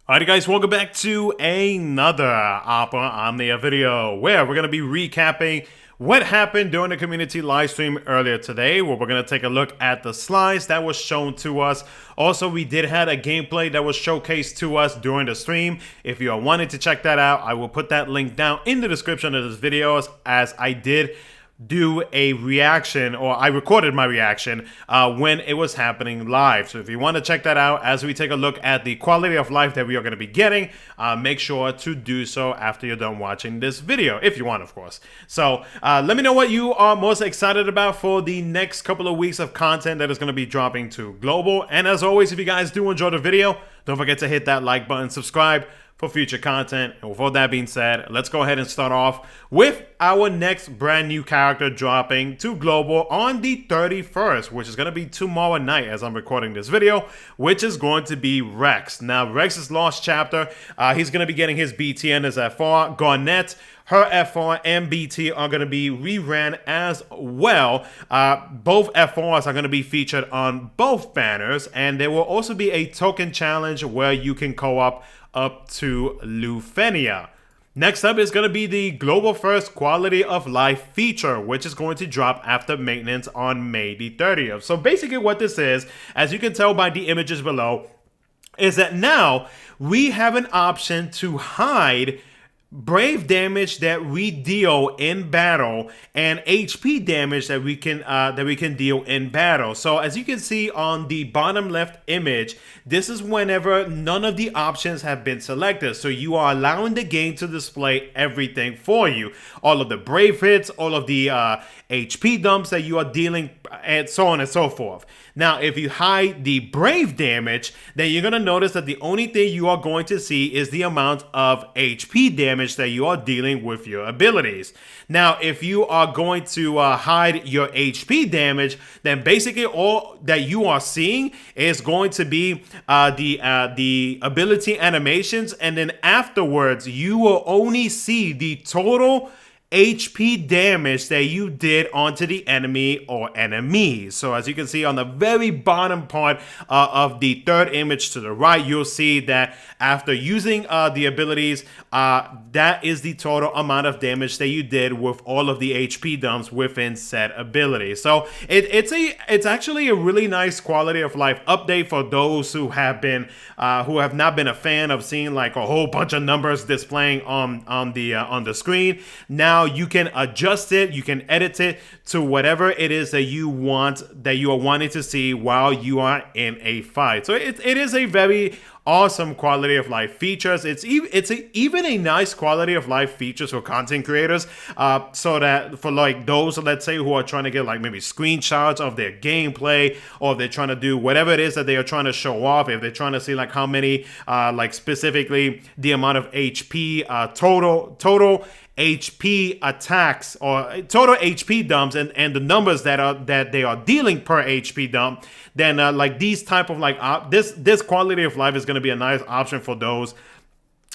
Alright guys, welcome back to another Opera Omnia video where we're going to be recapping what happened during the community live stream earlier today, where we're going to take a look at the slides that was shown to us. Also, we did have a gameplay that was showcased to us during the stream. If you are wanting to check that out, I will put that link down in the description of this video, as I did do a reaction, or I recorded my reaction when it was happening live. So if you want to check that out as we take a look at the quality of life that we are going to be getting, make sure to do so after you're done watching this video, if you want, of course. So let me know what you are most excited about for the next couple of weeks of content that is going to be dropping to global. And as always, if you guys do enjoy the video, don't forget to hit that like button, subscribe for future content. And with all that being said, let's go ahead and start off with our next brand new character dropping to global on the 31st, which is going to be tomorrow night as I'm recording this video, which is going to be Reks. Now, Reks' lost chapter, he's going to be getting his BT and his FR. Garnet, her FR and BT are going to be reran as well. Both FRs are going to be featured on both banners, and there will also be a token challenge where you can co-op up to Lufenia. Next up is going to be the Global First Quality of Life feature, which is going to drop after maintenance on May the 30th. So basically what this is, as you can tell by the images below, is that now we have an option to hide brave damage that we deal in battle and HP damage that we can deal in battle. So as you can see on the bottom left image, this is whenever none of the options have been selected. So you are allowing the game to display everything for you. All of the brave hits, all of the HP dumps that you are dealing, and so on and so forth. Now, if you hide the brave damage, then you're going to notice that the only thing you are going to see is the amount of HP damage that you are dealing with your abilities. Now, if you are going to hide your HP damage, then basically all that you are seeing is going to be the ability animations, and then afterwards you will only see the total HP damage that you did onto the enemy or enemies. So as you can see on the very bottom part of the third image to the right, you'll see that after using the abilities, that is the total amount of damage that you did with all of the HP dumps within said ability. So it's actually a really nice quality of life update for those who have not been a fan of seeing like a whole bunch of numbers displaying on the screen. Now you can adjust it, you can edit it to whatever it is that you are wanting to see while you are in a fight. So it is a very awesome quality of life features. It's even a nice quality of life features for content creators, so that for like those, let's say, who are trying to get like maybe screenshots of their gameplay, or they're trying to do whatever it is that they are trying to show off. If they're trying to see like how many like specifically the amount of HP total HP attacks or total HP dumps and the numbers that they are dealing per HP dump, then like these type of like this quality of life is going to be a nice option for those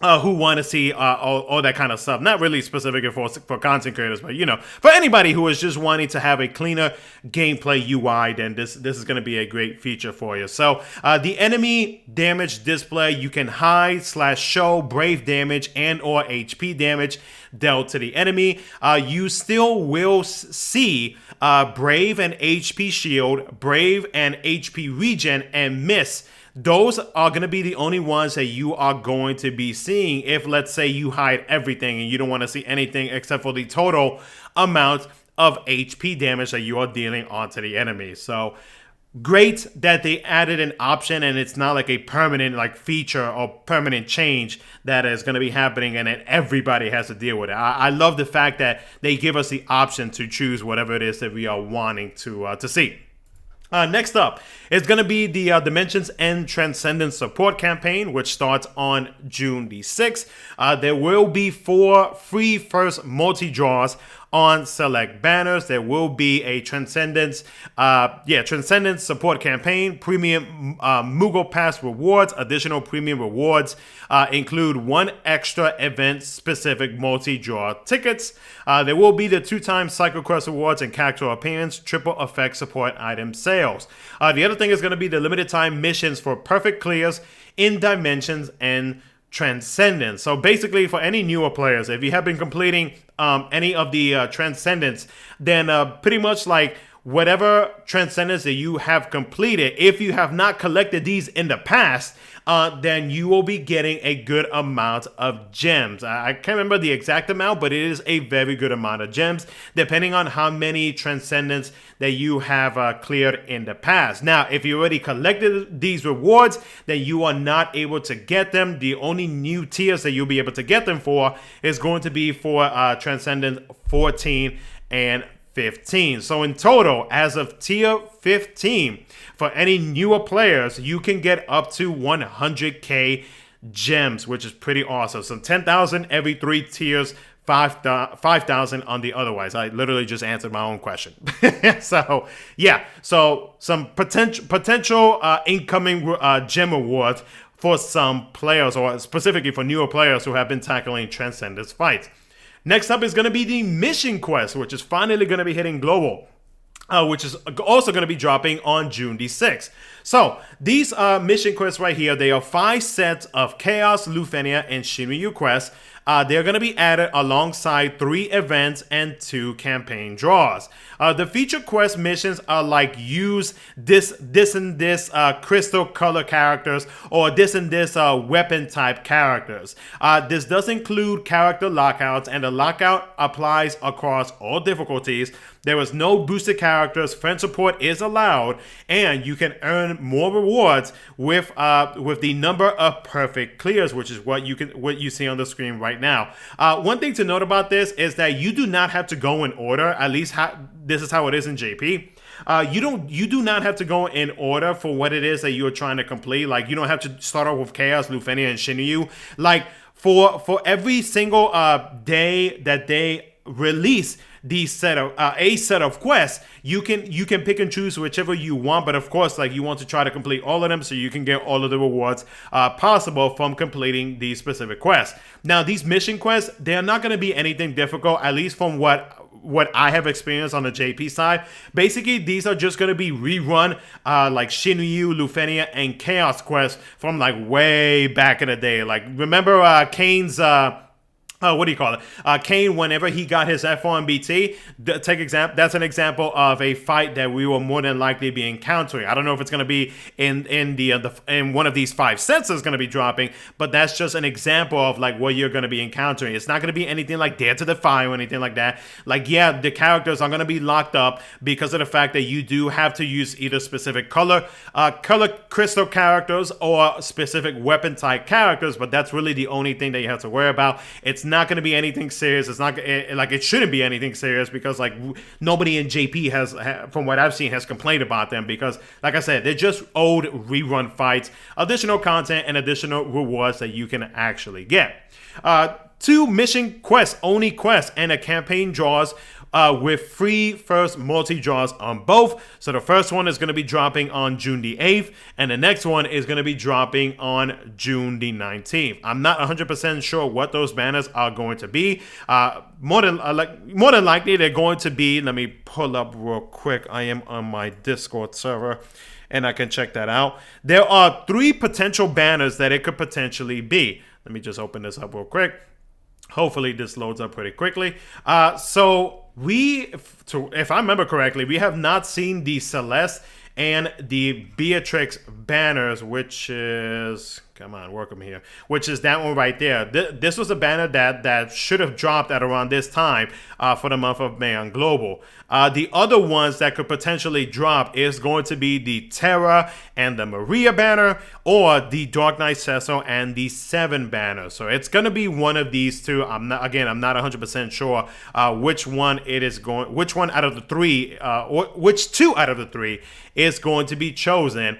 who want to see all that kind of stuff. Not really specific for content creators, but you know, for anybody who is just wanting to have a cleaner gameplay UI, then this is going to be a great feature for you. So the enemy damage display, you can hide / show brave damage and or HP damage dealt to the enemy. You still will see brave and HP shield, brave and HP regen, and miss. Those are going to be the only ones that you are going to be seeing if, let's say, you hide everything and you don't want to see anything except for the total amount of HP damage that you are dealing onto the enemy. So great that they added an option, and it's not like a permanent like feature or permanent change that is going to be happening and that everybody has to deal with it. I love the fact that they give us the option to choose whatever it is that we are wanting to see. Next up is going to be the Dimensions End Transcendence Support Campaign, which starts on June the 6th. There will be 4 free first multi-draws on select banners. There will be a Transcendence support campaign, premium Moogle Pass rewards. Additional premium rewards include 1 extra event-specific multi-draw tickets. There will be the 2-time Cycle Quest rewards and character appearance, triple effect support item sales. The other thing is going to be the limited time missions for perfect clears in Dimensions and Transcendence. So basically, for any newer players, if you have been completing any of the Transcendence, then pretty much like whatever Transcendence that you have completed, if you have not collected these in the past, then you will be getting a good amount of gems. I can't remember the exact amount, but it is a very good amount of gems, depending on how many Transcendence that you have cleared in the past. Now, if you already collected these rewards, then you are not able to get them. The only new tiers that you'll be able to get them for is going to be for Transcendence 14 and 15. So in total, as of tier 15, for any newer players, you can get up to 100k gems, which is pretty awesome. So 10,000 every 3 tiers, 5,000 on the otherwise. I literally just answered my own question. So yeah, so some potential incoming gem awards for some players, or specifically for newer players who have been tackling Transcendence fights. Next up is going to be the Mission Quest, which is finally going to be hitting global, which is also going to be dropping on June the 6th. So these Mission Quests right here, they are 5 sets of Chaos, Lufenia, and Shinryu quests. They're going to be added alongside 3 events and 2 campaign draws. The feature quest missions are like use this and this crystal color characters, or this and this weapon type characters. This does include character lockouts, and the lockout applies across all difficulties. There is no boosted characters, friend support is allowed, and you can earn more rewards with the number of perfect clears, which is what you see on the screen right now. One thing to note about this is that you do not have to go in order. At least this is how it is in JP. You do not have to go in order for what it is that you're trying to complete. Like, you don't have to start off with Chaos, Lufenia, and Shinryu. Like, for every single day that they release a set of quests, you can pick and choose whichever you want, but of course, like, you want to try to complete all of them so you can get all of the rewards possible from completing these specific quests. Now, these mission quests, they're not going to be anything difficult, at least from what I have experienced on the JP side. Basically, these are just going to be rerun like Shinryu, Lufenia, and Chaos quests from like way back in the day. Like, remember Kane's what do you call it? Kane, whenever he got his F1BT, that's an example of a fight that we will more than likely be encountering. I don't know if it's going to be in one of these 5 sets that's going to be dropping, but that's just an example of like what you're going to be encountering. It's not going to be anything like Dare to Defy or anything like that. Like, yeah, the characters are going to be locked up because of the fact that you do have to use either specific color crystal characters or specific weapon type characters, but that's really the only thing that you have to worry about. It's not going to be anything serious. It's not like, it shouldn't be anything serious, because like nobody in JP has, from what I've seen, has complained about them, because like I said, they're just old rerun fights, additional content, and additional rewards that you can actually get. 2 mission quests, only quests, and a campaign draws with free first multi-draws on both. So the first one is going to be dropping on June the 8th, and the next one is going to be dropping on June the 19th. I'm not 100% sure what those banners are going to be. More than likely, they're going to be, let me pull up real quick. I am on my Discord server, and I can check that out. There are 3 potential banners that it could potentially be. Let me just open this up real quick. Hopefully this loads up pretty quickly. So if I remember correctly, we have not seen the Celeste and the Beatrix banners, which is, come on, work them here, which is that one right there. This was a banner that should have dropped at around this time for the month of May on Global. The other ones that could potentially drop is going to be the Terra and the Maria banner, or the Dark Knight Cecil and the 7 banner. So it's going to be one of these 2. I'm not 100% sure which one out of the 3, or which 2 out of the 3 is going to be chosen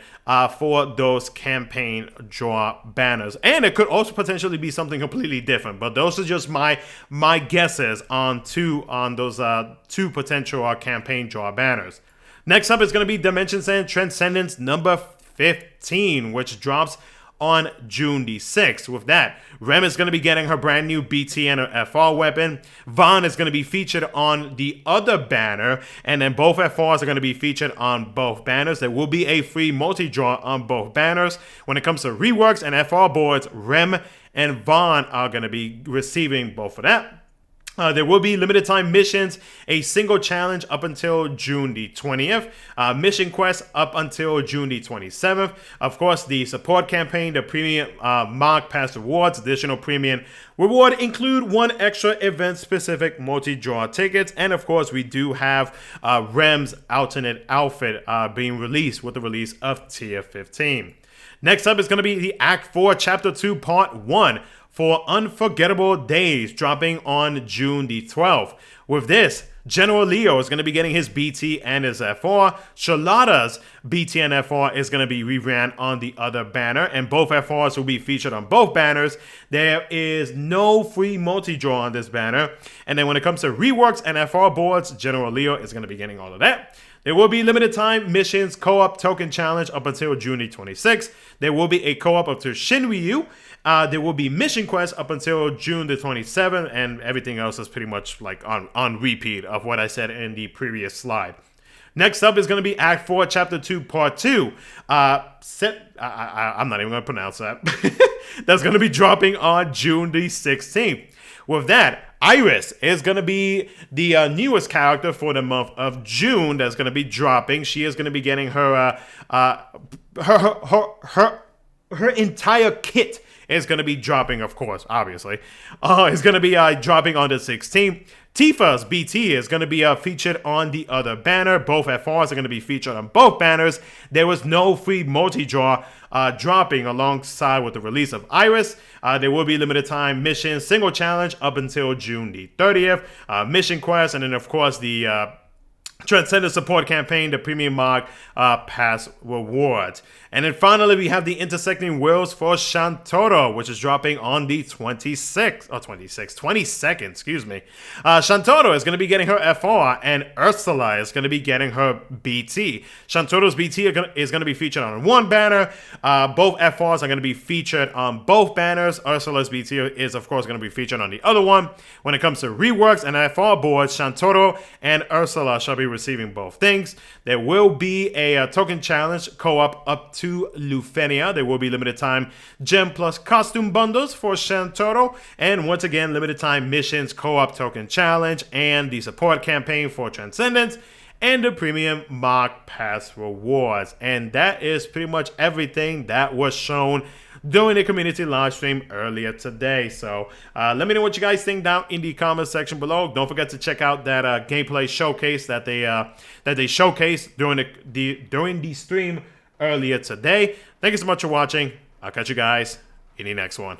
for those campaign draw draw banners. And it could also potentially be something completely different, but those are just my guesses on those two potential campaign draw banners. Next up is going to be Dimensions and Transcendence number 15, which drops on June the 6th. With that, Rem is going to be getting her brand new BT and her FR weapon. Vaughn is going to be featured on the other banner, and then both FRs are going to be featured on both banners. There will be a free multi-draw on both banners. When it comes to reworks and FR boards, Rem and Vaughn are going to be receiving both of that. There will be limited time missions, a single challenge up until June the 20th, mission quests up until June the 27th. Of course, the support campaign, the premium Mark Pass rewards, additional premium reward include one extra event-specific multi-draw tickets, and of course, we do have Rem's alternate outfit being released with the release of Tier 15. Next up is going to be the Act 4, Chapter 2, Part 1. For Unforgettable Days, dropping on June the 12th. With this, General Leo is going to be getting his BT and his FR. Charlotta's BT and FR is going to be reran on the other banner, and both FRs will be featured on both banners. There is no free multi-draw on this banner. And then when it comes to reworks and FR boards, General Leo is going to be getting all of that. There will be limited time missions, co-op token challenge up until June 26th. There will be a co-op up to Shinryu. There will be mission quests up until June the 27th, and everything else is pretty much like on repeat of what I said in the previous slide. Next up is going to be Act 4, Chapter 2, Part 2. I'm not even going to pronounce that. That's going to be dropping on June the 16th. With that, Iris is going to be the newest character for the month of June that's going to be dropping. She is going to be getting her entire kit is going to be dropping, of course, obviously. It's going to be dropping on the 16th. Tifa's BT is going to be featured on the other banner. Both FRs are going to be featured on both banners. There was no free multi-draw dropping alongside with the release of Iris. There will be limited time mission single challenge up until June the 30th. Mission quest, and then of course the Transcendent support campaign, the premium Mark Pass rewards. And then finally, we have the Intersecting Worlds for Shantotto, which is dropping on the 22nd, excuse me. Shantotto is going to be getting her FR, and Ursula is going to be getting her BT. Shantotto's BT is going to be featured on one banner. Both FRs are going to be featured on both banners. Ursula's BT is, of course, going to be featured on the other one. When it comes to reworks and FR boards, Shantotto and Ursula shall be receiving both things. There will be a token challenge co-op up to Lufenia. There will be limited time gem plus costume bundles for Shantotto, and once again limited time missions, co-op token challenge, and the support campaign for Transcendence, and the premium Mark Pass rewards. And that is pretty much everything that was shown during the community live stream earlier today. So let me know what you guys think down in the comment section below. Don't forget to check out that gameplay showcase that they showcased during the stream earlier today. Thank you so much for watching. I'll catch you guys in the next one.